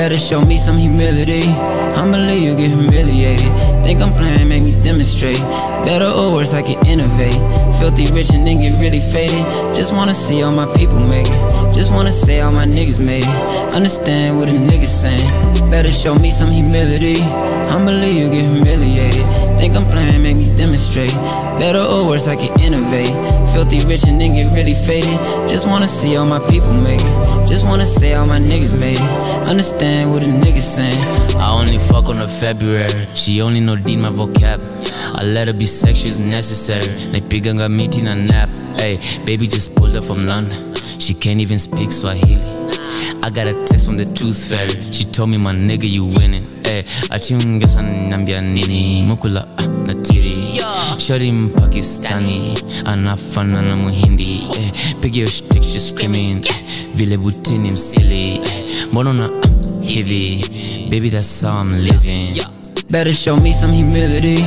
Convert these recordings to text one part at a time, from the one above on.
Better show me some humility. I'ma leave you get humiliated. Think I'm playing, make me demonstrate. Better or worse, I can innovate. Filthy rich and then get really faded. Just wanna see all my people make it. Just wanna say all my niggas made it. Understand what a nigga's saying. Better show me some humility. I'ma leave you get humiliated. Think I'm playing, make me demonstrate. Better or worse, I can innovate. Filthy rich and then get really faded. Just wanna see all my people make it. Just wanna say all my niggas made it. Understand what a nigga's saying. I only fuck on her February. She only know deed my vocab. I let her be sexual as necessary. Naipiganga miti na nap. Hey, baby just pulled up from London. She can't even speak Swahili. I got a text from the tooth fairy. She told me, my nigga, you winning. Hey, achungesa nambia nini. Mukula natiri. Shorty Pakistani. Anafana na muhindi. Pick your stick, she's screaming. Vile butini msili. Mbono na heavy. Baby, that's how I'm living. Better show me some humility.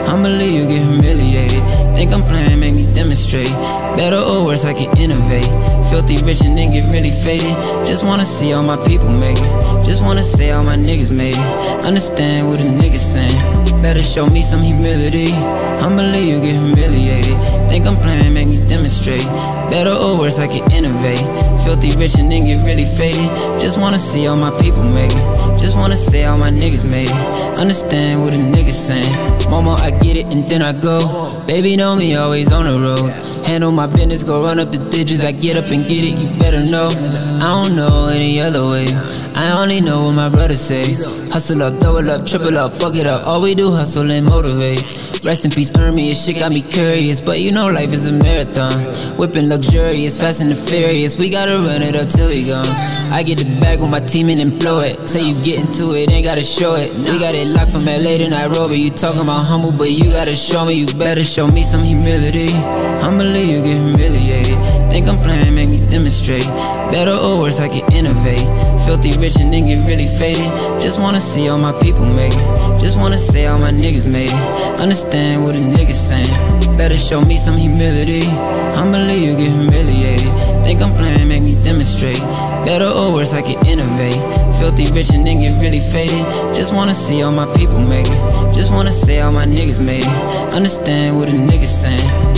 I'ma leave you get humiliated. Think I'm playing, make me demonstrate. Better or worse, I can innovate. Filthy rich and then get really faded. Just wanna see all my people make it. Just wanna say all my niggas made it. Understand what a nigga's saying. Better show me some humility. I'ma leave you get humiliated. Think I'm playing, make me demonstrate. Better or worse, I can innovate. Filthy rich and then get really faded. Just wanna see all my people make it. Just wanna say all my niggas made it. Understand what a nigga's saying. Mama, I get it and then I go. Baby know me, always on the road. Handle my business, go run up the digits. I get up and get it, you better know. I don't know any other way. I only know what my brother say. Hustle up, throw it up, triple up, fuck it up. All we do, hustle and motivate. Rest in peace, earn me, this shit got me curious. But you know life is a marathon. Whipping luxurious, fast and the furious. We gotta run it up till we gone. I get the bag with my team and then blow it. Say you get into it, ain't gotta show it. We got it locked from LA to Nairobi. You talking about humble, but you gotta show me. You better show me some humility. I'ma leave you get humiliated. Think I'm playing, make me demonstrate. Better or worse, I can innovate. Filthy rich and then get really faded. Just wanna see all my people make it. Just wanna say all my niggas made it. Understand what a nigga's saying. Better show me some humility. I'ma leave you get humiliated. Think I'm playing, make me demonstrate. Better or worse, I can innovate. Filthy rich and then get really faded. Just wanna see all my people make it. Just wanna say all my niggas made it. Understand what a nigga's saying.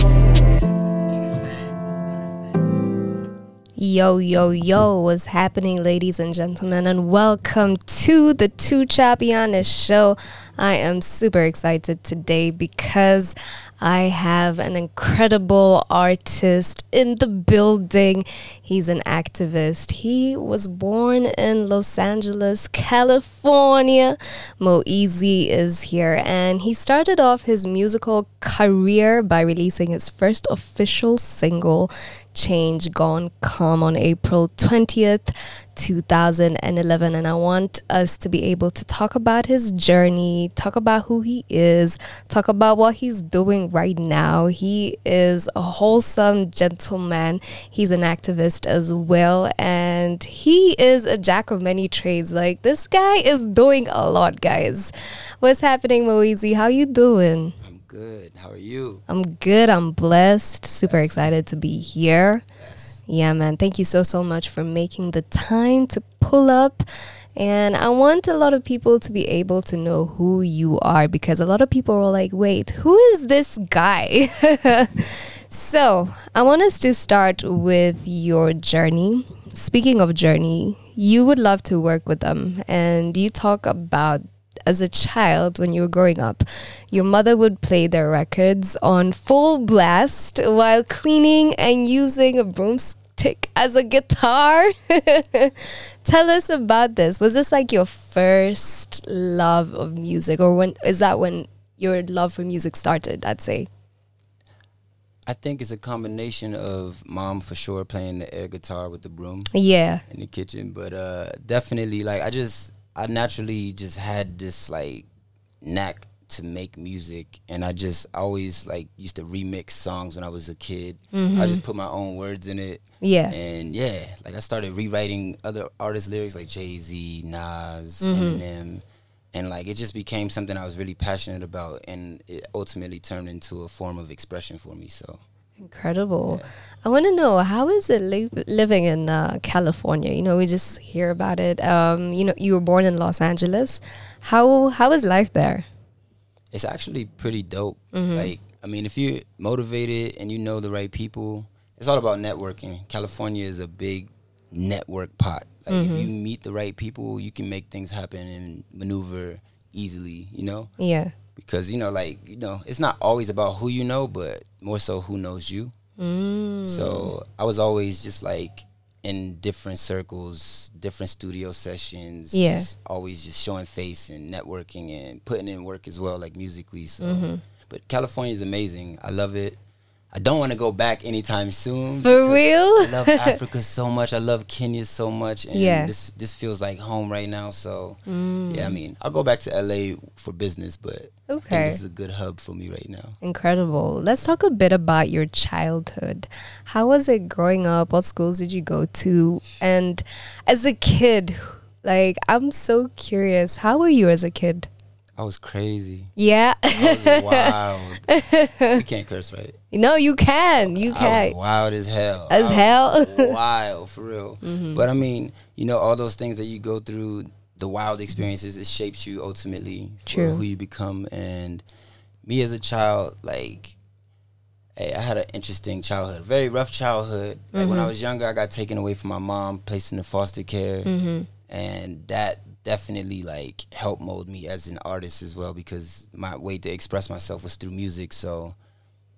Yo, yo, yo, what's happening, ladies and gentlemen, and welcome to the Tuchapiane show. I am super excited today because I have an incredible artist in the building. He's an activist. He was born in Los Angeles, California. MoEazy is here, and he started off his musical career by releasing his first official single, Change Gone Come, on April 20th, 2011. And I want us to be able to talk about his journey, talk about who he is, talk about what he's doing right now. He is a wholesome gentleman. He's an activist as well, and he is a jack of many trades. Like, this guy is doing a lot, guys. What's happening, MoEazy? How you doing? Good. How are you? I'm good. I'm blessed. Super excited to be here. Yes. Yeah, man. Thank you so much for making the time to pull up. And I want a lot of people to be able to know who you are, because a lot of people are like, wait, who is this guy? So I want us to start with your journey. Speaking of journey, you would love to work with them. And you talk about, as a child, when you were growing up, your mother would play their records on full blast while cleaning and using a broomstick as a guitar. Tell us about this. Was this like your first love of music, or when your love for music started, I'd say? I think it's a combination of mom for sure playing the air guitar with the broom. Yeah. In the kitchen, but definitely like I naturally just had this like knack to make music, and I just always like used to remix songs when I was a kid. I just put my own words in it. Yeah. And yeah, like I started rewriting other artists' lyrics like Jay-Z, Nas, Eminem, and like it just became something I was really passionate about, and it ultimately turned into a form of expression for me. So Incredible. Yeah. I want to know, how is it living in California? You know, we just hear about it. You know, you were born in Los Angeles. How is life there? It's actually pretty dope. Like, I mean, if you're motivated and you know the right people, it's all about networking. California is a big network pot. Like, if you meet the right people, you can make things happen and maneuver easily, you know? Yeah. Because, you know, like, you know, it's not always about who you know, but more so who knows you. So I was always just like in different circles, different studio sessions, just always just showing face and networking and putting in work as well, like musically. So, but California is amazing. I love it. I don't want to go back anytime soon. For real? I love Africa so much. I love Kenya so much. And this feels like home right now. So, yeah, I mean, I'll go back to LA for business, but I think this is a good hub for me right now. Incredible. Let's talk a bit about your childhood. How was it growing up? What schools did you go to? And as a kid, like, I'm so curious. How were you as a kid? I was crazy. Yeah. I was wild. You can't curse, right? No, you can. You can. I was wild as hell. Wild, for real. But I mean, you know, all those things that you go through, the wild experiences, it shapes you ultimately for who you become. And me as a child, like, hey, I had an interesting childhood, very rough childhood. Like, when I was younger, I got taken away from my mom, placed into foster care. And that definitely like helped mold me as an artist as well, because my way to express myself was through music. So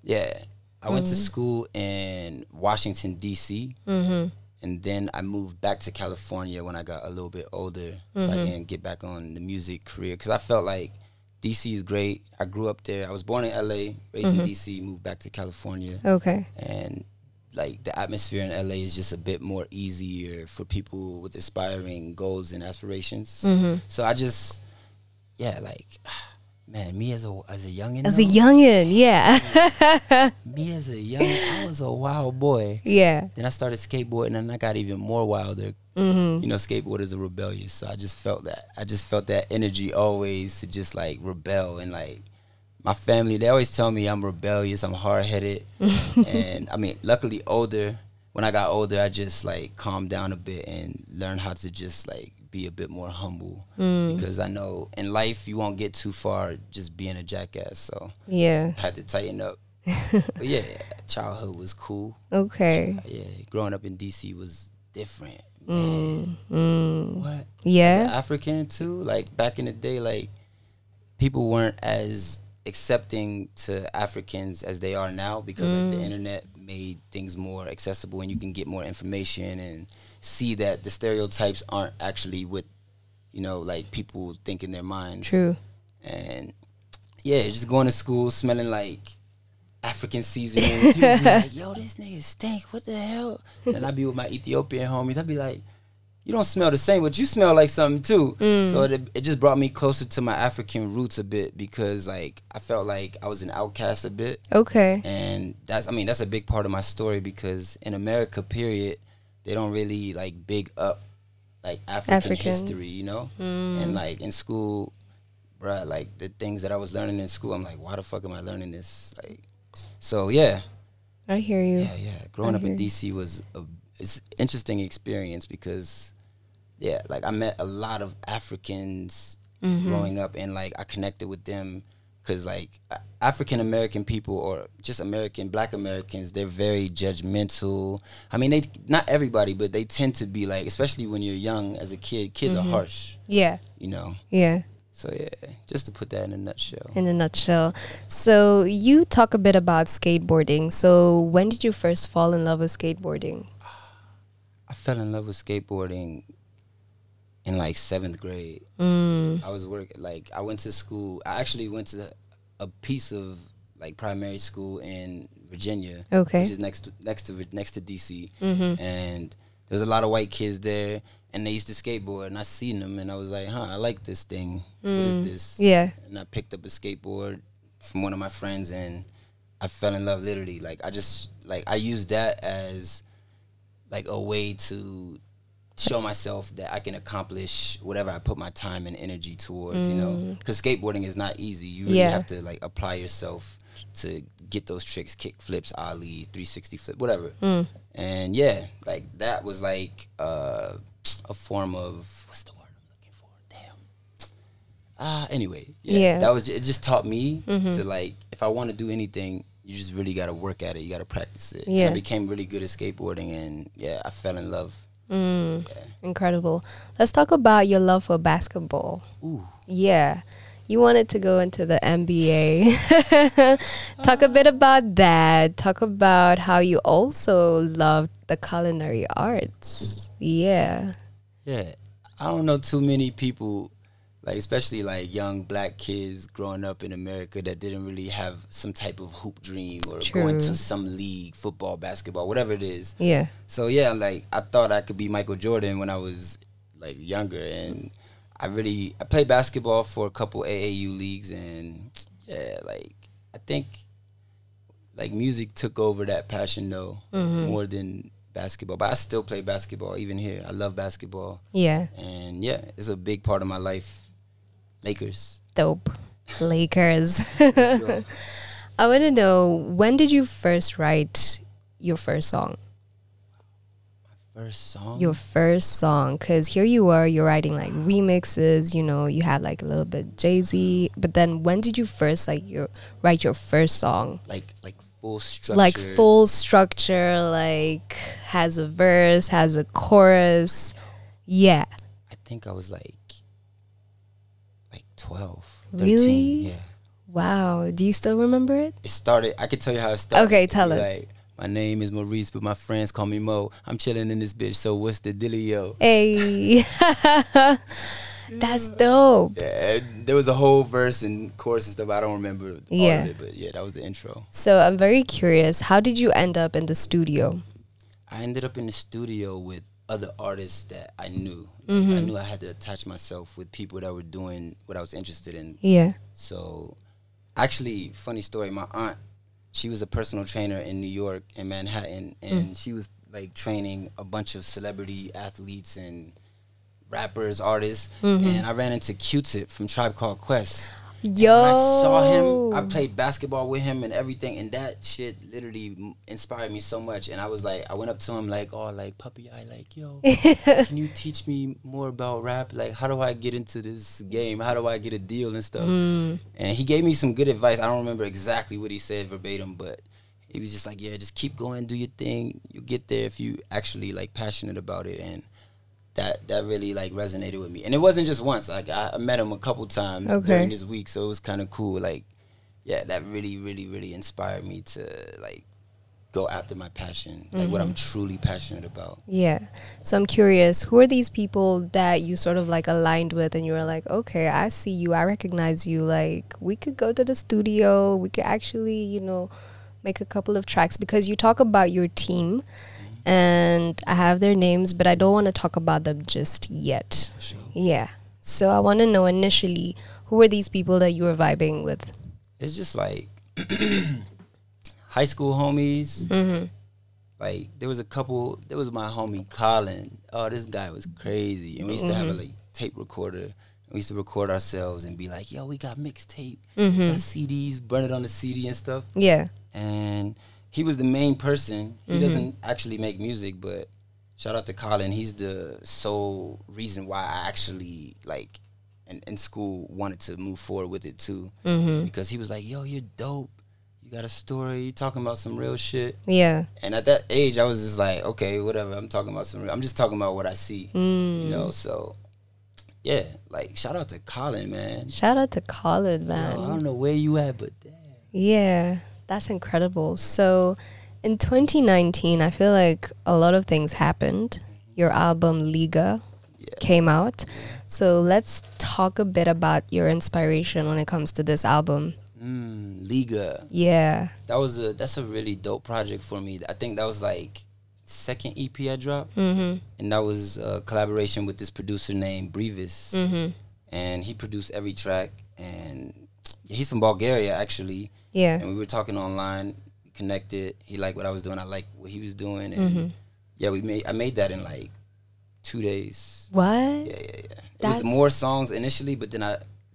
yeah, I went to school in Washington DC, and then I moved back to California when I got a little bit older, so I can get back on the music career, because I felt like DC is great. I grew up there. I was born in LA, raised in DC, moved back to California. And like the atmosphere in LA is just a bit more easier for people with aspiring goals and aspirations. So I just, like, man, me as a youngin'. As a youngin', yeah. Me as a youngin', I was a wild boy. Yeah. Then I started skateboarding, and I got even more wilder. You know, skateboarders are rebellious, so I just felt that. I just felt that energy always to just like rebel. And like, my family, they always tell me I'm rebellious, I'm hard-headed. And I mean, luckily when I got older, I just like calmed down a bit and learned how to just like be a bit more humble, because I know in life you won't get too far just being a jackass. So I had to tighten up. But yeah, childhood was cool. Okay. Yeah, growing up in DC was different. Man. What? Yeah. As an African too, like back in the day, like people weren't as accepting to Africans as they are now, because like the internet made things more accessible, and you can get more information and see that the stereotypes aren't actually what, you know, like people think in their minds. True. And yeah, just going to school smelling like African seasoning. People be like, yo, this nigga stink. What the hell? And I'd be with my Ethiopian homies. I'd be like, you don't smell the same, but you smell like something too. So it just brought me closer to my African roots a bit, because like I felt like I was an outcast a bit. Okay. And that's a big part of my story, because in America, period, they don't really like big up like African history, you know? And like in school, bruh, like the things that I was learning in school, I'm like, why the fuck am I learning this? Like, so yeah. I hear you. Yeah. Growing up in DC was it's an interesting experience, because yeah, like I met a lot of Africans growing up, and like I connected with them, because like African American people, or just Black Americans, they're very judgmental. I mean, not everybody, but they tend to be like, especially when you're young as a kid, kids are harsh. Yeah. You know? Yeah. So yeah, just to put that in a nutshell. In a nutshell. So you talk a bit about skateboarding. So when did you first fall in love with skateboarding? I fell in love with skateboarding in like 7th grade. I was working, like I went to school. I actually went to a piece of like primary school in Virginia, which is next to DC. And there's a lot of white kids there, and they used to skateboard, and I seen them, and I was like, I like this thing. What is this? Yeah. And I picked up a skateboard from one of my friends, and I fell in love literally. Like I used that as like a way to show myself that I can accomplish whatever I put my time and energy towards, you know, because skateboarding is not easy. You really have to like apply yourself. to get those tricks, kick flips, ollie, 360 flip, whatever. And yeah, like that was like a form of, what's the word I'm looking for? Damn. Anyway, yeah, that was, it just taught me to like, if I want to do anything, you just really got to work at it. You got to practice it. Yeah. And I became really good at skateboarding, and yeah, I fell in love. Yeah. Incredible. Let's talk about your love for basketball. Ooh. Yeah. You wanted to go into the NBA. Talk a bit about that. Talk about how you also loved the culinary arts. Yeah. Yeah. I don't know too many people, like especially like young black kids growing up in America that didn't really have some type of hoop dream or going to some league, football, basketball, whatever it is. Yeah. So yeah, like I thought I could be Michael Jordan when I was like younger, and I played basketball for a couple AAU leagues, and yeah, like I think like music took over that passion though, more than basketball. But I still play basketball even here. I love basketball. Yeah. And yeah, it's a big part of my life. Lakers. Dope. Lakers. I want to know, when did you first write your first song? First song? Your first song, because here you are, you're writing like remixes, you know, you have like a little bit Jay-Z, but then when did you first like write your first song? Like full structure. Like full structure, like has a verse, has a chorus. Yeah. I think I was like 12, 13. Really? Yeah. Wow. Do you still remember it? It started, I could tell you how it started. Okay, tell us. Like, my name is Maurice, but my friends call me Mo. I'm chilling in this bitch, so what's the dealio? Hey. That's dope. Yeah, there was a whole verse and chorus and stuff. I don't remember all of it, but yeah, that was the intro. So I'm very curious, how did you end up in the studio? I ended up in the studio with other artists that I knew. I knew I had to attach myself with people that were doing what I was interested in. Yeah. So, actually, funny story, my aunt, she was a personal trainer in New York, in Manhattan, and she was like training a bunch of celebrity athletes and rappers, artists, and I ran into Q-Tip from Tribe Called Quest. Yo. When I saw him, I played basketball with him and everything, and that shit literally inspired me so much. And I was like, I went up to him like, oh, like, puppy eye, like, yo, can you teach me more about rap? Like, how do I get into this game? How do I get a deal and stuff? And he gave me some good advice. I don't remember exactly what he said verbatim, but he was just like, yeah, just keep going, do your thing. You'll get there if you actually, like, passionate about it. And that really like resonated with me, and it wasn't just once. Like I met him a couple times during this week, so it was kind of cool. Like, yeah, that really inspired me to like go after my passion, like what I'm truly passionate about. Yeah. So I'm curious, who are these people that you sort of like aligned with, and you were like, okay, I see you, I recognize you. Like, we could go to the studio, we could actually, you know, make a couple of tracks, because you talk about your team. And I have their names, but I don't want to talk about them just yet. Sure. Yeah. So I want to know initially, who were these people that you were vibing with? It's just like high school homies. Like there was a couple. There was my homie Colin. Oh, this guy was crazy. And we used to have a like tape recorder. We used to record ourselves and be like, yo, we got mixtape, we got CDs, burn it on the CD and stuff. Yeah. And he was the main person. He doesn't actually make music, but shout out to Colin. He's the sole reason why I actually, like, in school wanted to move forward with it, too. Because he was like, yo, you're dope. You got a story. You talking about some real shit. Yeah. And at that age, I was just like, okay, whatever. I'm talking about some real. I'm just talking about what I see, you know, so... Yeah, like, shout out to Colin, man. Shout out to Colin, man. Yo, I don't know where you at, but damn. Yeah. That's incredible. So in 2019, I feel like a lot of things happened. Your album Liga came out. So let's talk a bit about your inspiration when it comes to this album. Liga. Yeah. That's a really dope project for me. I think that was like second EP I dropped. And that was a collaboration with this producer named Brevis. And he produced every track, and he's from Bulgaria, actually. Yeah. And we were talking online, connected. He liked what I was doing. I liked what he was doing. And yeah, I made that in like 2 days. What? Yeah. It was more songs initially, but then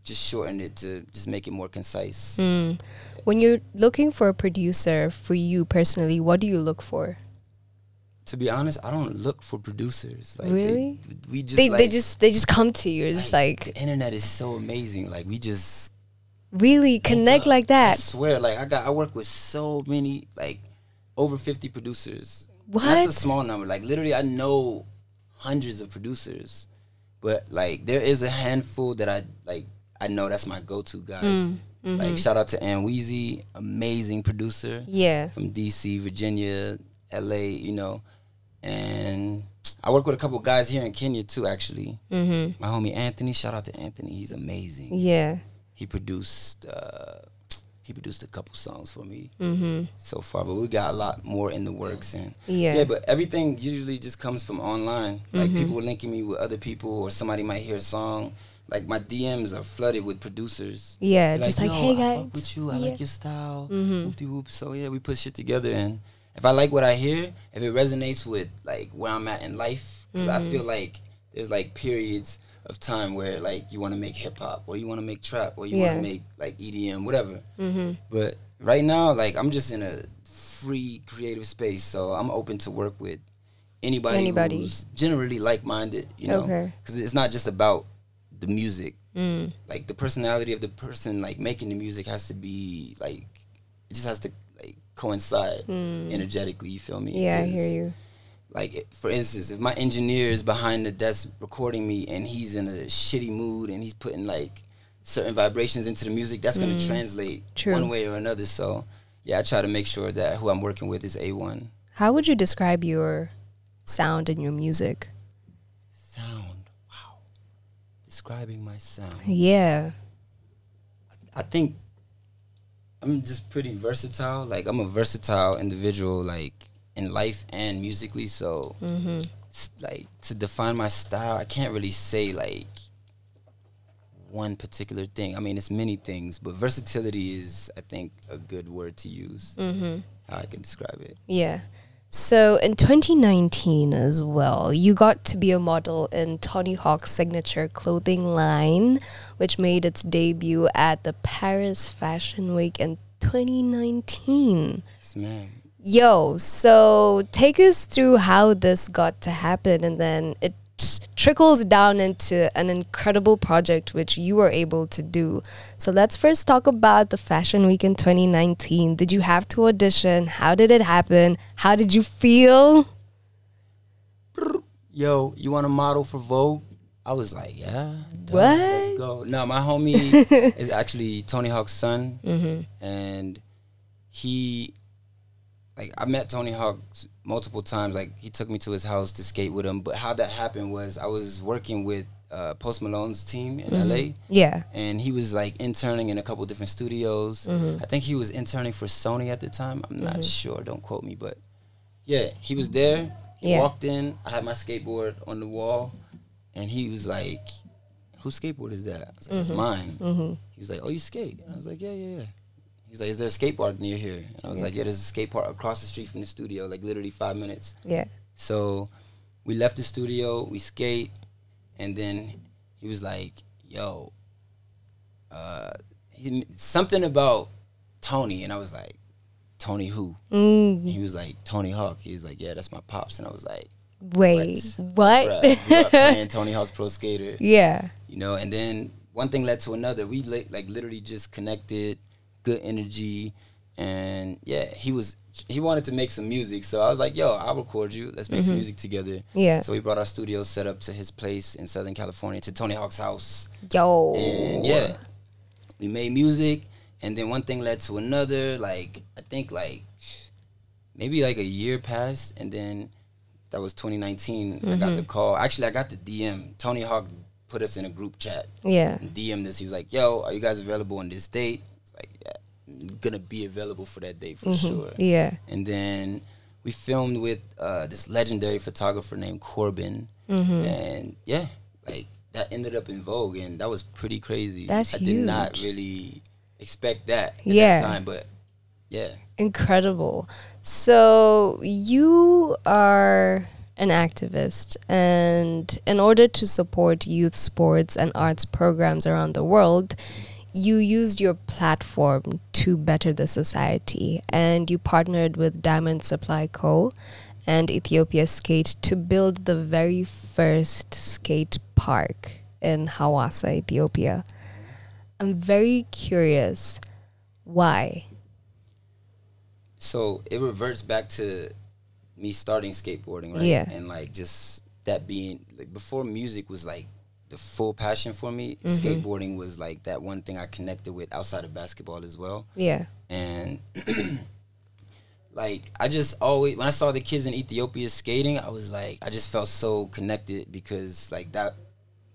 just shortened it to just make it more concise. When you're looking for a producer, for you personally, what do you look for? To be honest, I don't look for producers. Like, really? They just come to you. It's like the internet is so amazing. Like, we just really connect like that. I swear, like I work with so many, like over 50 producers. What? And that's a small number. Like, literally, I know hundreds of producers, but like there is a handful that I know that's my go-to guys. Like, shout out to MoEazy, amazing producer. Yeah. From DC, Virginia, LA, you know. And I work with a couple guys here in Kenya too, actually. My homie Anthony, shout out to Anthony, he's amazing. Yeah. He produced a couple songs for me so far, but we got a lot more in the works. And yeah, but everything usually just comes from online. Like, people linking me with other people, or somebody might hear a song. Like, my DMs are flooded with producers. Yeah, they're just like, hey guys, I fuck with you, I like your style. Whoop-de-whoop. So yeah, we put shit together, and if I like what I hear, if it resonates with like where I'm at in life, because I feel like there's like periods of time where like you want to make hip hop, or you want to make trap, or you want to make like EDM, whatever. But right now, like, I'm just in a free creative space, so I'm open to work with anybody who's generally like-minded, you know, because it's not just about the music. Like, the personality of the person like making the music has to be like, it just has to like coincide energetically, you feel me? Yeah, I hear you. Like, for instance, if my engineer is behind the desk recording me and he's in a shitty mood and he's putting like certain vibrations into the music, that's going to translate one way or another. So yeah, I try to make sure that who I'm working with is A1. How would you describe your sound and your music? Sound, wow. Describing my sound. Yeah. I think I'm just pretty versatile. Like, I'm a versatile individual, like, in life and musically. So like, to define my style, I can't really say like one particular thing. I mean, it's many things, but versatility is, I think, a good word to use. How I can describe it. Yeah. So in 2019 as well, you got to be a model in Tony Hawk's signature clothing line, which made its debut at the Paris Fashion Week in 2019. Yes, ma'am. Yo, so take us through how this got to happen, and then it trickles down into an incredible project which you were able to do. So let's first talk about the Fashion Week in 2019. Did you have to audition? How did it happen? How did you feel? Yo, you want to model for Vogue? I was like, yeah, what? Let's go. No, my homie is actually Tony Hawk's son, and he... Like, I met Tony Hawk multiple times. Like, he took me to his house to skate with him. But how that happened was I was working with Post Malone's team in LA. Yeah. And he was, like, interning in a couple different studios. I think he was interning for Sonia at the time. I'm not sure. Don't quote me. But, yeah, he was there. He walked in. I had my skateboard on the wall. And he was like, whose skateboard is that? I was like, it's mine. He was like, oh, you skate? And I was like, yeah. He's like, is there a skate park near here? And I was like, yeah, there's a skate park across the street from the studio, like literally 5 minutes. Yeah. So we left the studio, we skate, and then he was like, yo, something about Tony. And I was like, Tony who? And he was like, Tony Hawk. He was like, yeah, that's my pops. And I was like, wait, what? Bruh, I grew up playing Tony Hawk's Pro Skater. Yeah. You know, and then one thing led to another. We like literally just connected. Good energy, and yeah, he wanted to make some music, so I was like, yo, I'll record you, let's make some music together. Yeah. So we brought our studio set up to his place in Southern California, to Tony Hawk's house. Yo. And yeah, we made music, and then one thing led to another. Like, I think like maybe like a year passed, and then that was 2019. I got the call. Actually, I got the DM. Tony Hawk put us in a group chat. Yeah. And DM'd us. He was like, yo, are you guys available on this date? Like, yeah, I'm gonna be available for that date for sure. Yeah. And then we filmed with this legendary photographer named Corbin. And yeah, like, that ended up in Vogue, and that was pretty crazy. That's huge. I did not really expect that at that time, but yeah. Incredible. So you are an activist, and in order to support youth sports and arts programs around the world, you used your platform to better the society, and you partnered with Diamond Supply Co. and Ethiopia Skate to build the very first skate park in Hawassa, Ethiopia. I'm very curious, why? So it reverts back to me starting skateboarding, right? Yeah. And like just that being like before music was like the full passion for me, skateboarding was like that one thing I connected with outside of basketball as well. Yeah. And like I just always, when I saw the kids in Ethiopia skating, I was like, I just felt so connected because like that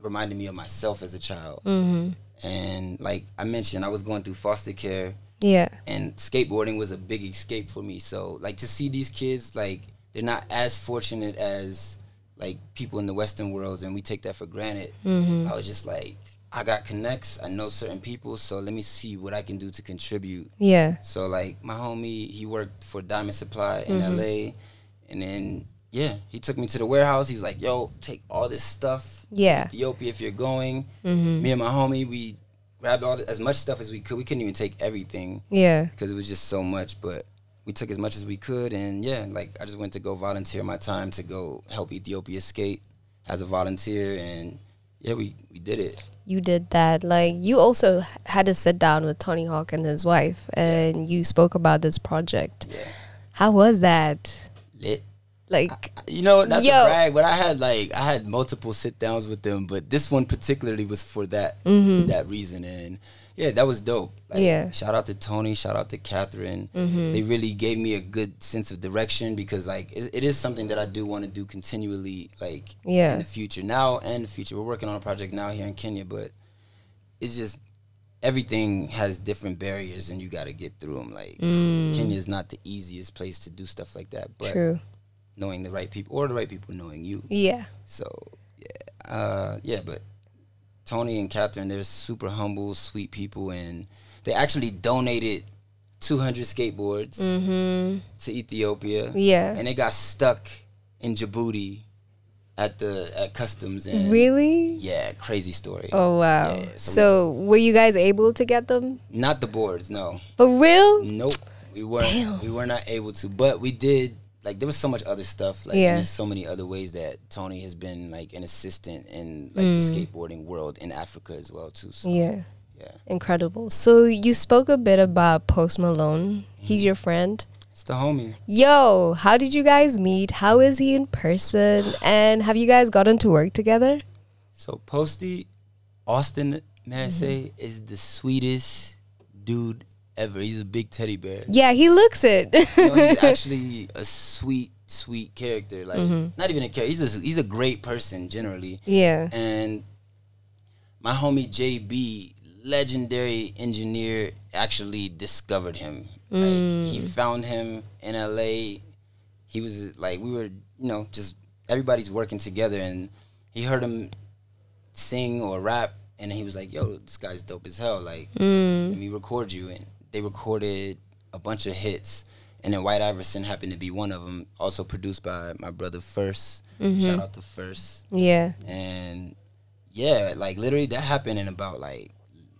reminded me of myself as a child. And like I mentioned, I was going through foster care. Yeah. And skateboarding was a big escape for me. So like to see these kids, like they're not as fortunate as like people in the Western world, and we take that for granted. I was just like, I got connects, I know certain people, so let me see what I can do to contribute. Yeah. So like my homie, he worked for Diamond Supply in LA, and then he took me to the warehouse. He was like, yo, take all this stuff to Ethiopia if you're going. Me and my homie, we grabbed as much stuff as we could. We couldn't even take everything. Yeah. Because it was just so much, but we took as much as we could, and like I just went to go volunteer my time to go help Ethiopia skate as a volunteer, and we did it. You did that. Like, you also had to sit down with Tony Hawk and his wife, and you spoke about this project. Yeah. How was that? Lit. Like, not to brag, but I had multiple sit downs with them, but this one particularly was for that that reason, and that was dope. Like, shout out to Tony, shout out to Catherine. They really gave me a good sense of direction, because like it is something that I do want to do continually, like in the future. Now and in the future, we're working on a project now here in Kenya, but it's just everything has different barriers, and you got to get through them. Like Kenya is not the easiest place to do stuff like that, but knowing the right people, or the right people knowing you. Yeah. So but Tony and Catherine, they're super humble, sweet people, and they actually donated 200 skateboards to Ethiopia. Yeah. And they got stuck in Djibouti at customs. And really? Yeah, crazy story. Oh, wow. Yeah, so were you guys able to get them? Not the boards, no. For real? Nope. We weren't. Damn. We were not able to, but we did. Like, there was so much other stuff. Like, there's so many other ways that Tony has been, like, an assistant in, like, the skateboarding world in Africa as well, too. So, yeah. Incredible. So, you spoke a bit about Post Malone. He's your friend? It's the homie. Yo, how did you guys meet? How is he in person? And have you guys gotten to work together? So, Posty, Austin, may I say, is the sweetest dude ever. He's a big teddy bear. Yeah, he looks it. He's actually a sweet character. Like, not even a character. He's a great person generally. Yeah. And my homie JB, legendary engineer, actually discovered him. Like, he found him in LA. He was like, we were, just everybody's working together, and he heard him sing or rap, and he was like, yo, this guy's dope as hell. Like, let me record you. And they recorded a bunch of hits, and then White Iverson happened to be one of them, also produced by my brother First. Shout out to First. Yeah. And like literally that happened in about like,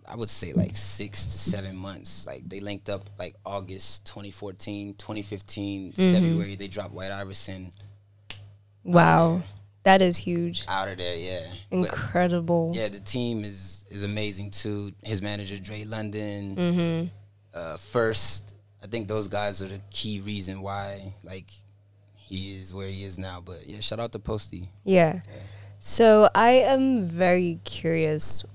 I would say like 6 to 7 months. Like, they linked up like August 2014, 2015, February, they dropped White Iverson. Wow. That is huge. Out of there, yeah. Incredible. But, the team is amazing too. His manager, Dre London, First. I think those guys are the key reason why, like, he is where he is now. But shout out to Posty. Yeah. So I am very curious.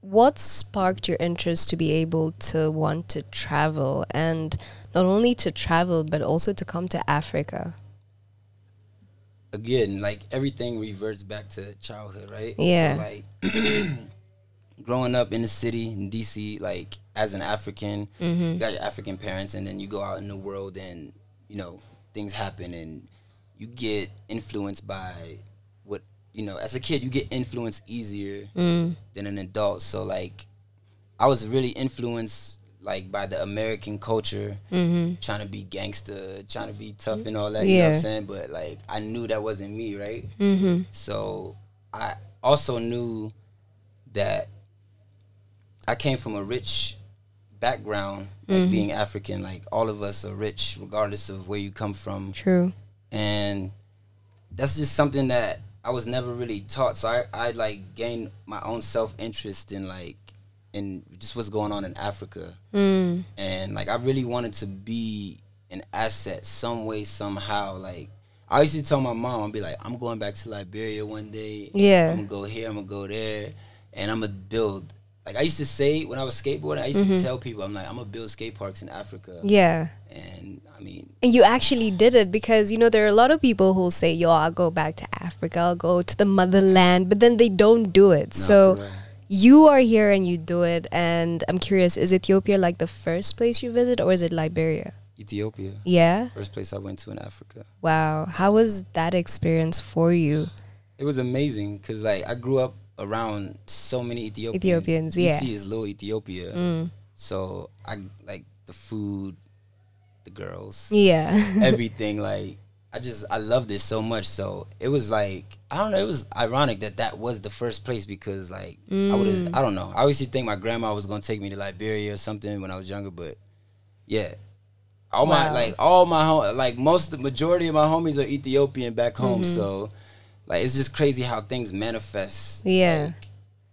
What sparked your interest to be able to want to travel, and not only to travel but also to come to Africa? Again, like, everything reverts back to childhood, right? Yeah. So, like, growing up in the city in DC, like, as an African, you got your African parents, and then you go out in the world, and things happen, and you get influenced by what, as a kid you get influenced easier than an adult. So like, I was really influenced like by the American culture, trying to be gangster, trying to be tough and all that, you know what I'm saying? But like I knew that wasn't me, right? So I also knew that I came from a rich background, like being African, like all of us are rich regardless of where you come from. True. And that's just something that I was never really taught. So I like gained my own self-interest in like in just what's going on in Africa. And like I really wanted to be an asset some way, somehow. Like I used to tell my mom, I'd be like, I'm going back to Liberia one day. Yeah. I'm gonna go here, I'm gonna go there, and I'm gonna build. Like I used to say when I was skateboarding, I used to tell people, I'm like, I'm gonna build skate parks in Africa. Yeah. And I mean, and you actually did it, because you know there are a lot of people who'll say, yo, I'll go back to Africa, I'll go to the motherland, but then they don't do it. So you are here and you do it. And I'm curious, is Ethiopia like the first place you visit, or is it Liberia? Ethiopia. Yeah. First place I went to in Africa. Wow. How was that experience for you? It was amazing because like I grew up around so many Ethiopians. Yeah. DC is little Ethiopia. So I like the food, the girls, everything. Like I loved it so much. So it was like, I don't know, it was ironic that was the first place, because like I don't know, I always used to think my grandma was gonna take me to Liberia or something when I was younger, but yeah. The majority of my homies are Ethiopian back home, so like it's just crazy how things manifest. Yeah. Like,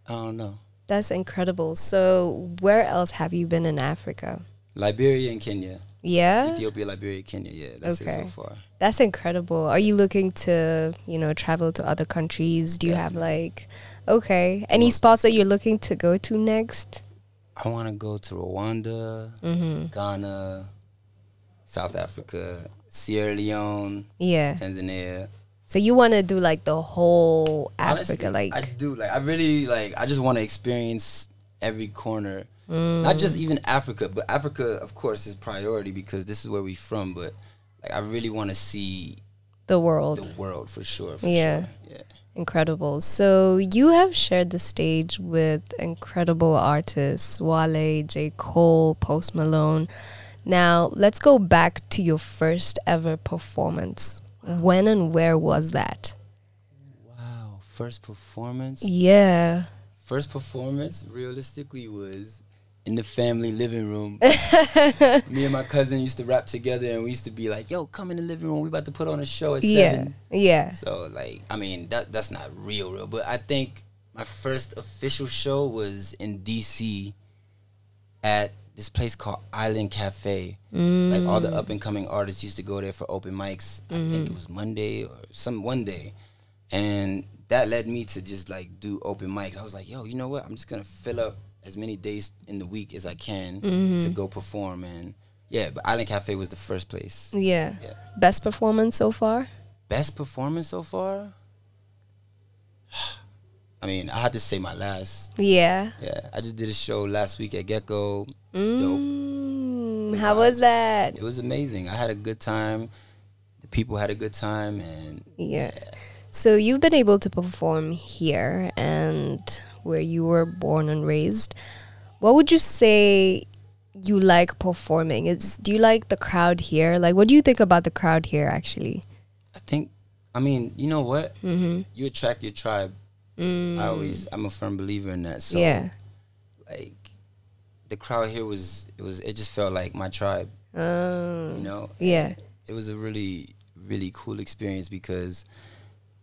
I don't know. That's incredible. So where else have you been in Africa? Liberia and Kenya. Yeah? Ethiopia, Liberia, Kenya. Yeah, that's it so far. That's incredible. Are you looking to, travel to other countries? Do you have like, any spots that you're looking to go to next? I want to go to Rwanda, Ghana, South Africa, Sierra Leone, Tanzania. So you want to do like the whole Africa? Honestly, like I do. Like I really like. I just want to experience every corner. Not just even Africa, but Africa, of course, is priority because this is where we from. But like, I really want to see the world. The world for sure. Yeah. Incredible. So you have shared the stage with incredible artists: Wale, J. Cole, Post Malone. Now let's go back to your first ever performance. When and where was that? Wow, first performance? Yeah. First performance realistically was in the family living room. Me and my cousin used to rap together, and we used to be like, yo, come in the living room, we about to put on a show at 7. Yeah. So like, I mean, that's not real, but I think my first official show was in DC at this place called Island Cafe. Like all the up and coming artists used to go there for open mics. I think it was Monday or one day. And that led me to just like do open mics. I was like, yo, you know what? I'm just gonna fill up as many days in the week as I can to go perform. And yeah, but Island Cafe was the first place. Yeah. Best performance so far? Best performance so far? I mean, I had to say my last. Yeah. Yeah, I just did a show last week at Gecko. Dope. How was that? It was amazing. I had a good time. The people had a good time, and yeah. So you've been able to perform here and where you were born and raised. What would you say you like performing? Do you like the crowd here? Like, what do you think about the crowd here, actually? I mean, you know what? You attract your tribe. I'm a firm believer in that. So, like, the crowd here it just felt like my tribe. You know? Yeah. It was a really, really cool experience because,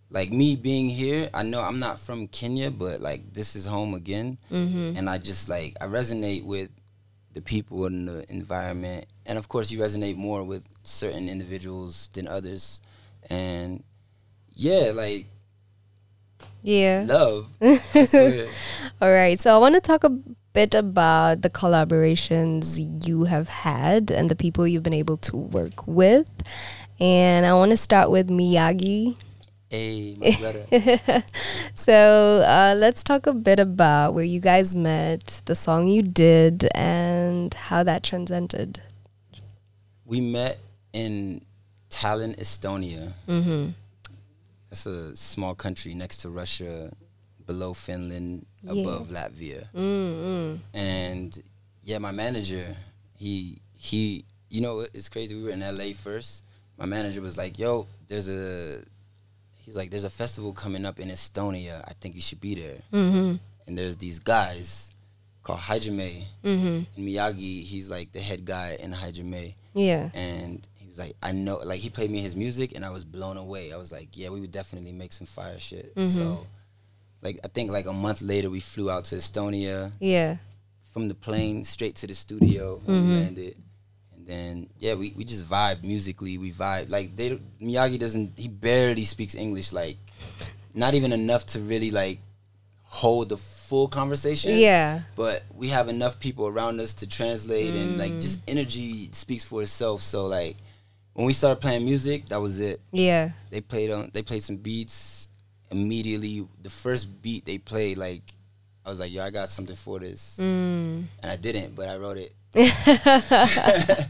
like, me being here, I know I'm not from Kenya, but, like, this is home again. And I just, like, I resonate with the people in the environment. And, of course, you resonate more with certain individuals than others. And, yeah, like, love. I swear. All right. So I want to talk a bit about the collaborations you have had and the people you've been able to work with. And I want to start with Miyagi. Hey, my brother. So let's talk a bit about where you guys met, the song you did, and how that transcended. We met in Tallinn, Estonia. It's a small country next to Russia, below Finland, above Latvia. And Yeah, my manager, he, you know, it's crazy. We were in LA first. My manager was like, yo, there's a festival coming up in Estonia. I think you should be there. Mm-hmm. And there's these guys called Hajime. Mm-hmm. And Miyagi, he's like the head guy in Hajime. Yeah. And he was like, I know, like he played me his music and I was blown away. I was like, yeah, we would definitely make some fire shit. Mm-hmm. So, like, I think like a month later, we flew out to Estonia. Yeah. From the plane straight to the studio when we landed. And then, yeah, we just vibe musically. We vibe. Like, Miyagi he barely speaks English, like, not even enough to really, like, hold the full conversation. Yeah. But we have enough people around us to translate and, like, just energy speaks for itself. So, like, when we started playing music, that was it. Yeah. They played some beats. Immediately, the first beat they played, like, I was like, yo, I got something for this. And I didn't, but I wrote it. I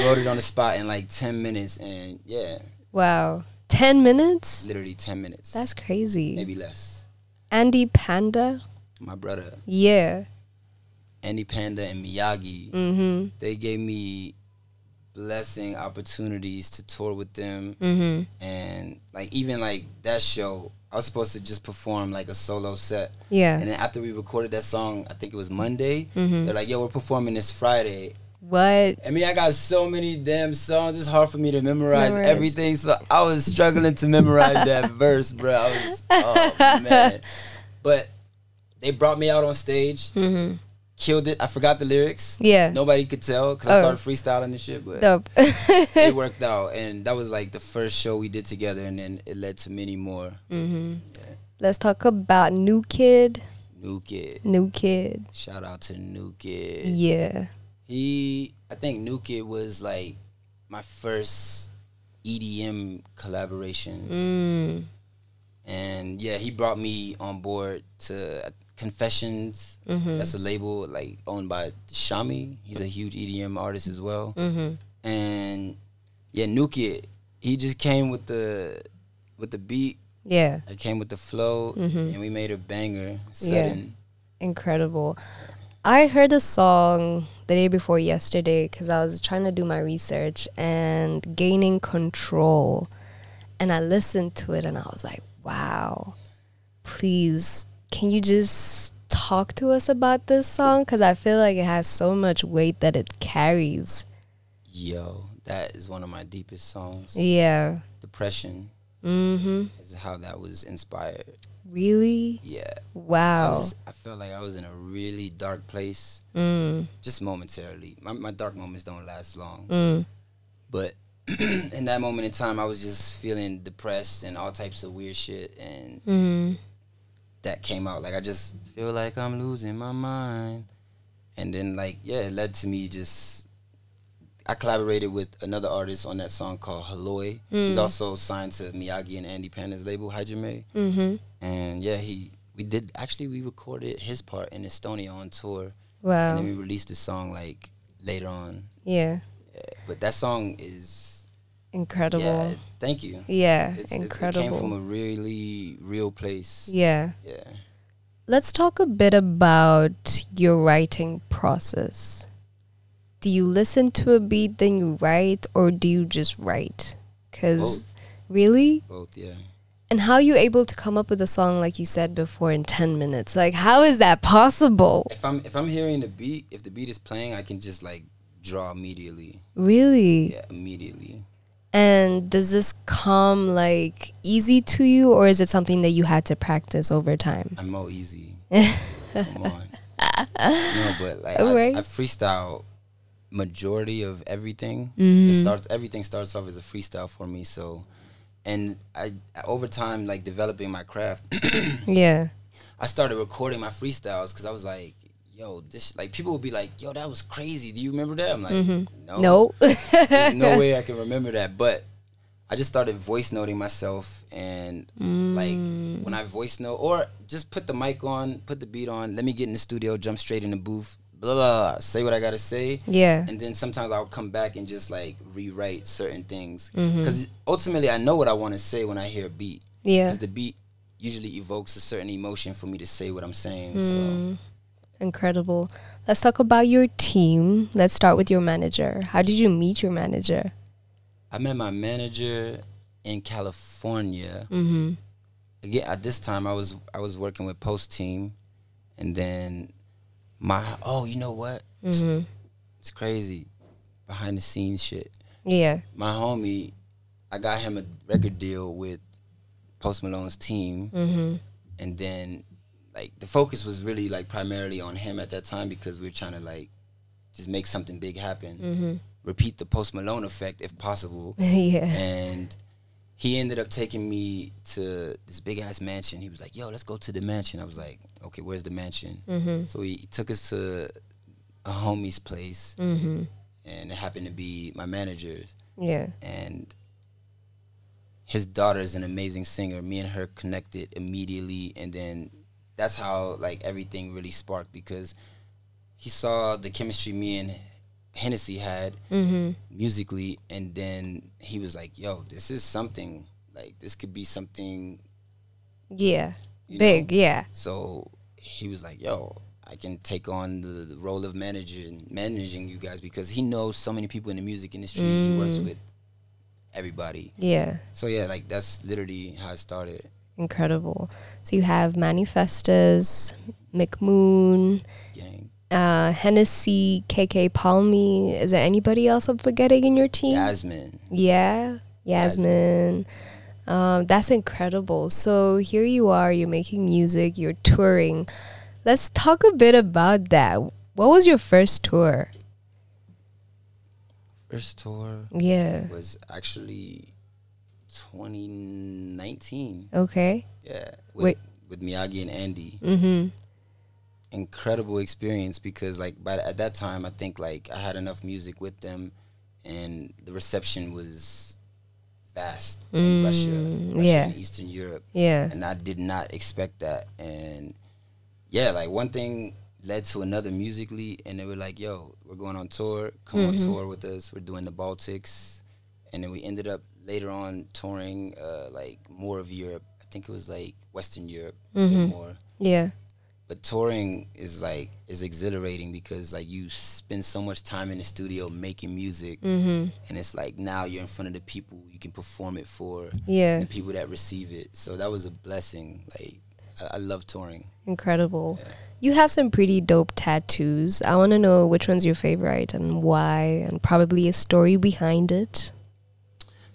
wrote it on the spot in like 10 minutes, and yeah. Wow. 10 minutes? Literally 10 minutes. That's crazy. Maybe less. Andy Panda? My brother. Yeah. Andy Panda and Miyagi. They gave me blessing opportunities to tour with them. And like even like that show, I was supposed to just perform like a solo set. Yeah. And then after we recorded that song, I think it was Monday, they're like, yo, we're performing this Friday. What? I mean, I got so many damn songs. It's hard for me to memorize everything. So I was struggling to memorize that verse, bro. Oh, man. But they brought me out on stage. Killed it. I forgot the lyrics. Yeah. Nobody could tell because I started freestyling and shit. But dope. it worked out. And that was like the first show we did together. And then it led to many more. Yeah. Let's talk about New Kid. New Kid. New Kid. Shout out to New Kid. Yeah. I think New Kid was like my first EDM collaboration. And yeah, he brought me on board to Confessions. That's a label like owned by Shami. He's a huge EDM artist as well. And yeah, New Kid, he just came with the beat. Yeah. I came with the flow, and we made a banger. Setting. Incredible. I heard a song the day before yesterday because I was trying to do my research, and Gaining Control. And I listened to it and I was like, wow, please, can you just talk to us about this song? Because I feel like it has so much weight that it carries. Yo, that is one of my deepest songs. Yeah. Depression. Is how that was inspired. Really? Yeah. Wow. I felt like I was in a really dark place. Just momentarily. My dark moments don't last long. But in that moment in time, I was just feeling depressed and all types of weird shit. And that came out. Like, I just feel like I'm losing my mind. And then, like, yeah, it led to me just... I collaborated with another artist on that song called Haloy. He's also signed to Miyagi and Andy Panda's label, Hajime. And yeah, we recorded his part in Estonia on tour. Wow. And then we released the song like later on. Yeah. But that song is incredible. Yeah, thank you. Yeah, incredible. It came from a really real place. Yeah. Yeah. Let's talk a bit about your writing process. Do you listen to a beat, then you write, or do you just write? Because really? Both, yeah. And how are you able to come up with a song, like you said before, in 10 minutes? Like, how is that possible? If I'm hearing the beat, if the beat is playing, I can just like draw immediately. Really? Yeah, immediately. And does this come like easy to you, or is it something that you had to practice over time? I'm MoEazy. Come on. No, but like I freestyle majority of everything. Everything starts off as a freestyle for me. So, and I over time, like developing my craft. Yeah. I started recording my freestyles because I was like, yo, this, like, people would be like, yo, that was crazy. Do you remember that? I'm like, no. There's no way I can remember that. But I just started voice noting myself, and like when I voice note, or just put the mic on, put the beat on, let me get in the studio, jump straight in the booth, blah, blah, blah, say what I gotta say. Yeah. And then sometimes I'll come back and just like rewrite certain things. Because ultimately I know what I want to say when I hear a beat. Yeah. Because the beat usually evokes a certain emotion for me to say what I'm saying. So Incredible. Let's talk about your team. Let's start with your manager. How did you meet your manager? I met my manager in California. Again, at this time, I was working with Post Team, and then you know what? It's crazy, behind the scenes shit. Yeah. My homie, I got him a record deal with Post Malone's team, and then like the focus was really like primarily on him at that time because we were trying to like just make something big happen, repeat the Post Malone effect if possible. Yeah. And he ended up taking me to this big ass mansion. He was like, "Yo, let's go to the mansion." I was like, "Okay, where's the mansion?" So he took us to a homie's place, and it happened to be my manager's. Yeah. And his daughter is an amazing singer. Me and her connected immediately, and then that's how like everything really sparked because he saw the chemistry me and Hennessy had musically, and then he was like, "Yo, this is something. Like this could be something." Yeah. Big. Know? Yeah. So he was like, "Yo, I can take on the role of managing you guys because he knows so many people in the music industry. He works with everybody." Yeah. So yeah, like that's literally how it started. Incredible. So you have Manifestas, McMoon, Gang. Hennessy, KK Palmy. Is there anybody else I'm forgetting in your team? Yasmin. Yeah, Yasmin. That's incredible. So here you are, you're making music, you're touring. Let's talk a bit about that. What was your first tour? First tour was actually 2019. Okay. Yeah, with Miyagi and Andy. Incredible experience because like at that time I think like I had enough music with them, and the reception was vast in Russia and Eastern Europe. Yeah, and I did not expect that. And yeah, like one thing led to another musically, and they were like, "Yo, we're going on tour. Come on tour with us. We're doing the Baltics," and then we ended up later on touring like more of Europe. I think it was like Western Europe more. Yeah. But touring is exhilarating because like you spend so much time in the studio making music, and it's like now you're in front of the people you can perform it for, the people that receive it. So that was a blessing. Like I love touring. Incredible. Yeah. You have some pretty dope tattoos. I want to know which one's your favorite and why, and probably a story behind it.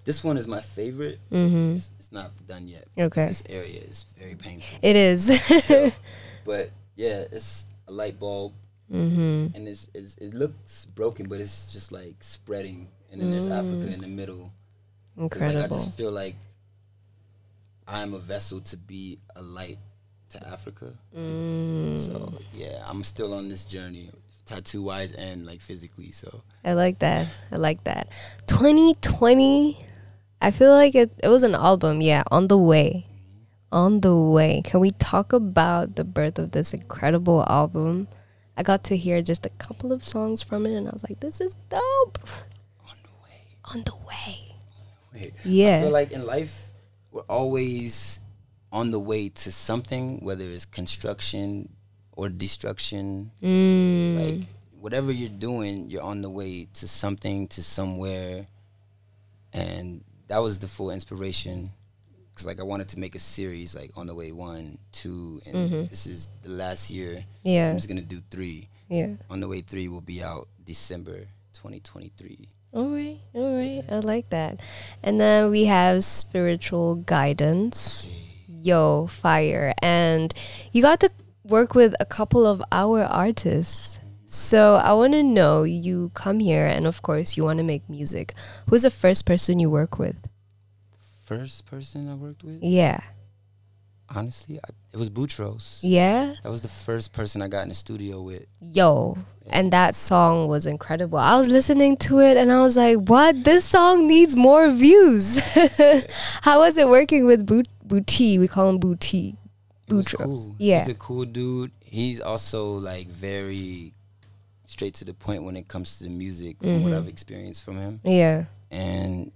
This one is my favorite. It's not done yet. Okay. This area is very painful. It is. But yeah, it's a light bulb, and it looks broken, but it's just like spreading, and then there's Africa in the middle. Incredible. Like, I just feel like I'm a vessel to be a light to Africa. So yeah, I'm still on this journey, tattoo wise and like physically. So I like that. 2020. I feel like it was an album. Yeah, On the Way. On the Way. Can we talk about the birth of this incredible album? I got to hear just a couple of songs from it, and I was like, this is dope. On the way. On the way. Yeah. I feel like in life, we're always on the way to something, whether it's construction or destruction. Like, whatever you're doing, you're on the way to something, to somewhere. And that was the full inspiration. Because like I wanted to make a series like On the Way 1, 2, and this is the last year. Yeah. I'm just gonna do 3. Yeah. On the Way 3 will be out December 2023. All right. I like that. And then we have Spiritual Guidance. Yo, fire. And you got to work with a couple of our artists. So I want to know, you come here and of course you want to make music. Who's the first person you work with? First person I worked with? Yeah. Honestly, it was Boutros. Yeah? That was the first person I got in the studio with. Yo. And that song was incredible. I was listening to it and I was like, what? This song needs more views. How was it working with Booty? We call him Booty. Boutros. Cool. Yeah. He's a cool dude. He's also like very straight to the point when it comes to the music from what I've experienced from him. Yeah. And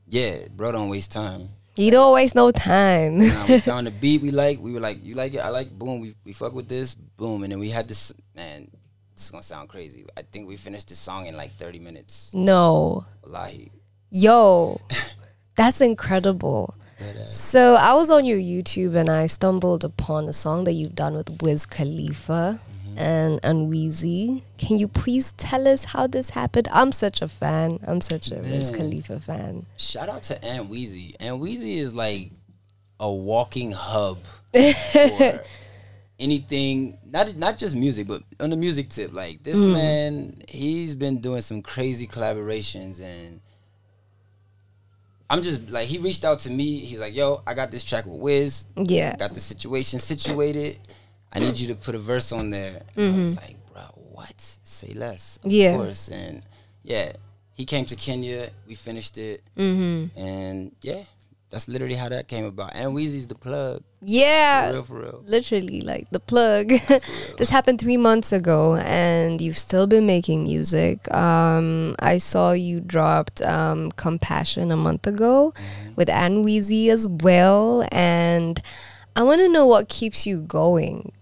yeah, bro don't waste time. You don't waste no time. We found a beat we like. We were like, you like it? I like. Boom. We fuck with this. Boom. And then we had this. Man, this is gonna sound crazy. I think we finished this song in like 30 minutes. No. Wallahi. Yo, that's incredible. So I was on your YouTube and I stumbled upon a song that you've done with Wiz Khalifa and MoEazy. Can you please tell us how this happened? I'm such a fan. I'm such a Wiz Khalifa fan. Shout out to MoEazy. MoEazy is like a walking hub for anything, not just music, but on the music tip. Like this man, he's been doing some crazy collaborations, and I'm just like, he reached out to me. He's like, yo, I got this track with Wiz. Yeah. Got the situation situated. I need you to put a verse on there. And I was like, bro, what? Say less. Of course. And yeah, he came to Kenya. We finished it. And yeah, that's literally how that came about. And Weezy's the plug. Yeah. For real. Literally, like the plug. This happened 3 months ago, and you've still been making music. I saw you dropped Compassion a month ago with MoEazy as well. And I want to know what keeps you going.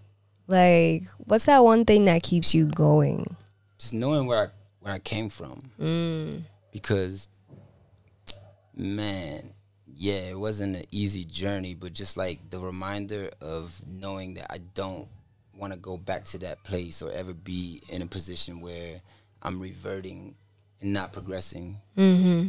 Like, what's that one thing that keeps you going? Just knowing where I came from. Because, man, yeah, it wasn't an easy journey, but just like the reminder of knowing that I don't want to go back to that place or ever be in a position where I'm reverting and not progressing.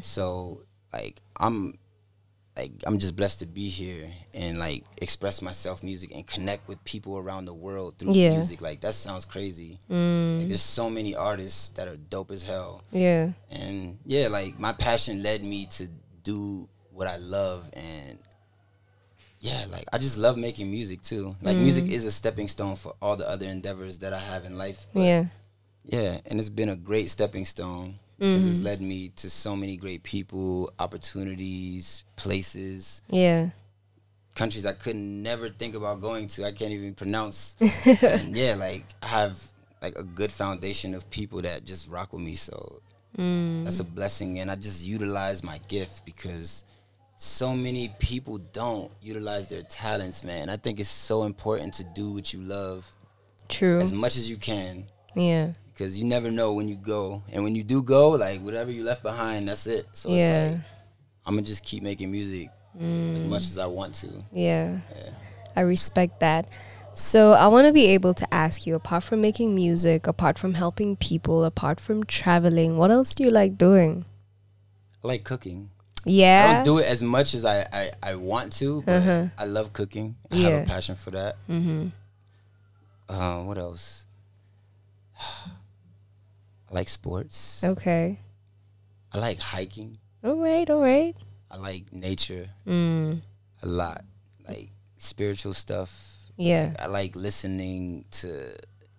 So like I'm just blessed to be here and like express myself music and connect with people around the world through music. Like that sounds crazy. Like there's so many artists that are dope as hell. Yeah. And yeah, like my passion led me to do what I love, and yeah, like I just love making music too. Like music is a stepping stone for all the other endeavors that I have in life. But yeah, and it's been a great stepping stone because it's led me to so many great people, opportunities, places, countries I could never think about going to. I can't even pronounce. And yeah, like I have like a good foundation of people that just rock with me. So that's a blessing, and I just utilize my gift because so many people don't utilize their talents, man. I think it's so important to do what you love. True. As much as you can. Yeah. Because you never know when you go. And when you do go, like, whatever you left behind, that's it. So it's like, I'm going to just keep making music as much as I want to. Yeah. I respect that. So I want to be able to ask you, apart from making music, apart from helping people, apart from traveling, what else do you like doing? I like cooking. Yeah. I don't do it as much as I want to, but I love cooking. I have a passion for that. What else? I like sports. Okay. I like hiking. All right. I like nature a lot. Like spiritual stuff. Yeah. I like listening to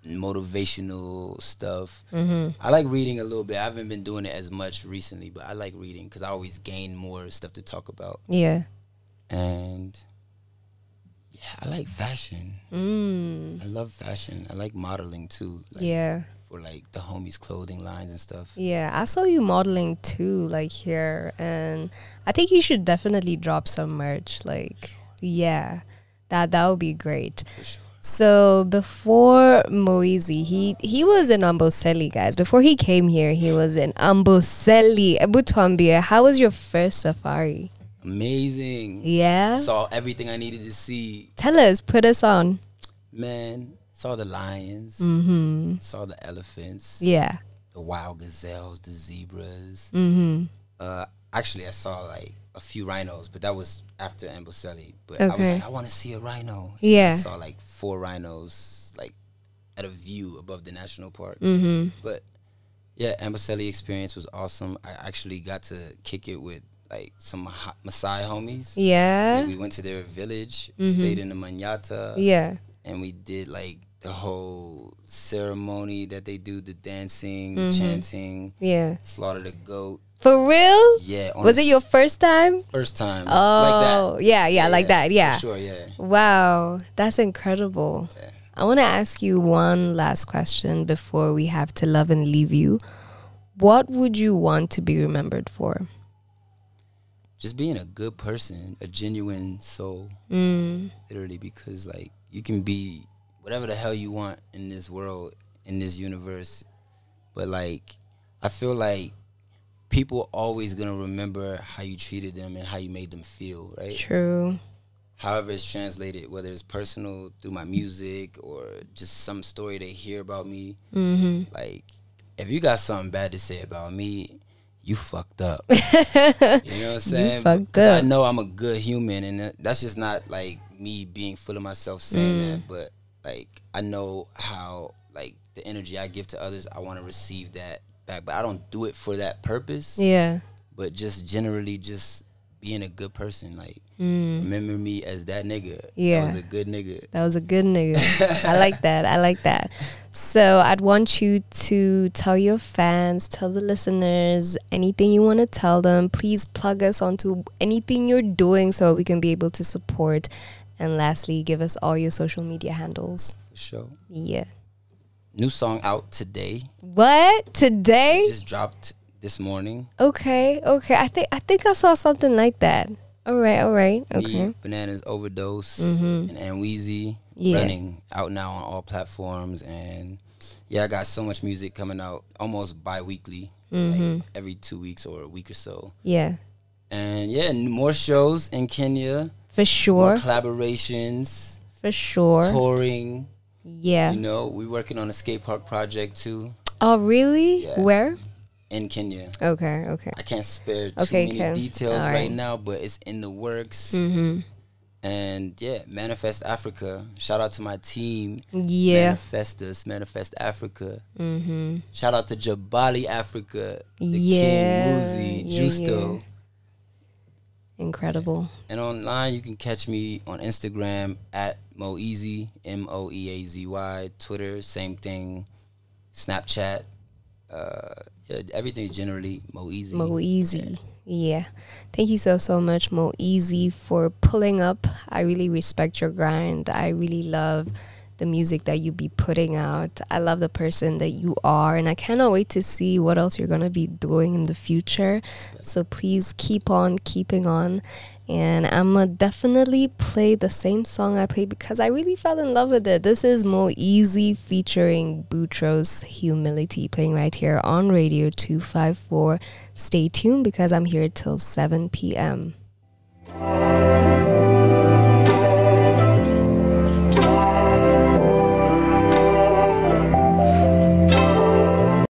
motivational stuff. I like reading a little bit. I haven't been doing it as much recently, but I like reading because I always gain more stuff to talk about. Yeah. And yeah, I like fashion. I love fashion. I like modeling too. Like, for like the homies' clothing lines and stuff. Yeah, I saw you modeling too, like here, and I think you should definitely drop some merch. Like, yeah, that would be great. For sure. So before MoEazy, he was in Amboseli, guys. Before he came here, he was in Amboseli. Ebutwambia, how was your first safari? Amazing. Yeah? Saw everything I needed to see. Tell us, put us on. Man, saw the lions. Saw the elephants. Yeah. The wild gazelles, the zebras. Actually, I saw like a few rhinos, but that was after Amboseli. But I was like, I want to see a rhino. Yeah. I saw like 4 rhinos, like at a view above the national park. But yeah, Amboseli experience was awesome. I actually got to kick it with like some Maasai homies. Yeah. And we went to their village, stayed in the Manyata. Yeah. And we did like the whole ceremony that they do, the dancing, the chanting. Yeah. Slaughtered a goat. For real? Yeah. Was it your first time? First time. Oh, like that. Yeah, like that. Yeah. For sure, yeah. Wow, that's incredible. Yeah. I want to ask you one last question before we have to love and leave you. What would you want to be remembered for? just being a good person, a genuine soul, literally, because like you can be whatever the hell you want in this world, in this universe, but like I feel like people always gonna remember how you treated them and how you made them feel, right? True. However it's translated, whether it's personal through my music or just some story they hear about me, like if you got something bad to say about me, you fucked up. You know what I'm saying? You fucked up. I know I'm a good human, and that's just not like me being full of myself saying that, but like I know how like the energy I give to others, I want to receive that back, but I don't do it for that purpose. Yeah. But just generally just being a good person, like remember me as that nigga. Yeah. That was a good nigga. That was a good nigga. I like that. I like that. So I'd want you to tell your fans, tell the listeners anything you want to tell them. Please plug us onto anything you're doing so we can be able to support. And lastly, give us all your social media handles. For sure. Yeah. New song out today. What? Today? It just dropped this morning. Okay. I think I saw something like that. All right. Okay. Me, Bananas Overdose, and MoEazy, running out now on all platforms. And yeah, I got so much music coming out almost bi-weekly, like every 2 weeks or a week or so. Yeah. And yeah, more shows in Kenya. For sure. More collaborations. For sure. Touring. Yeah. You know, we're working on a skate park project too. Oh, really? Yeah. Where? In Kenya. Okay. I can't spare too many details right now, but it's in the works. And yeah, Manifest Africa. Shout out to my team. Yeah. Manifest Africa. Shout out to Jabali Africa. The Yeah. King, Muzi, Justo. Yeah. Incredible. And online, you can catch me on Instagram at MoEazy, MoEazy. Twitter, same thing. Snapchat. Yeah, everything is generally MoEazy. MoEazy. Yeah. Thank you so much, MoEazy, for pulling up. I really respect your grind. I really love the music that you be putting out. I love the person that you are, and I cannot wait to see what else you're going to be doing in the future. So please keep on keeping on. And I'm going to definitely play the same song I played because I really fell in love with it. This is MoEazy featuring Boutros Humility, playing right here on Radio 254. Stay tuned because I'm here till 7 p.m.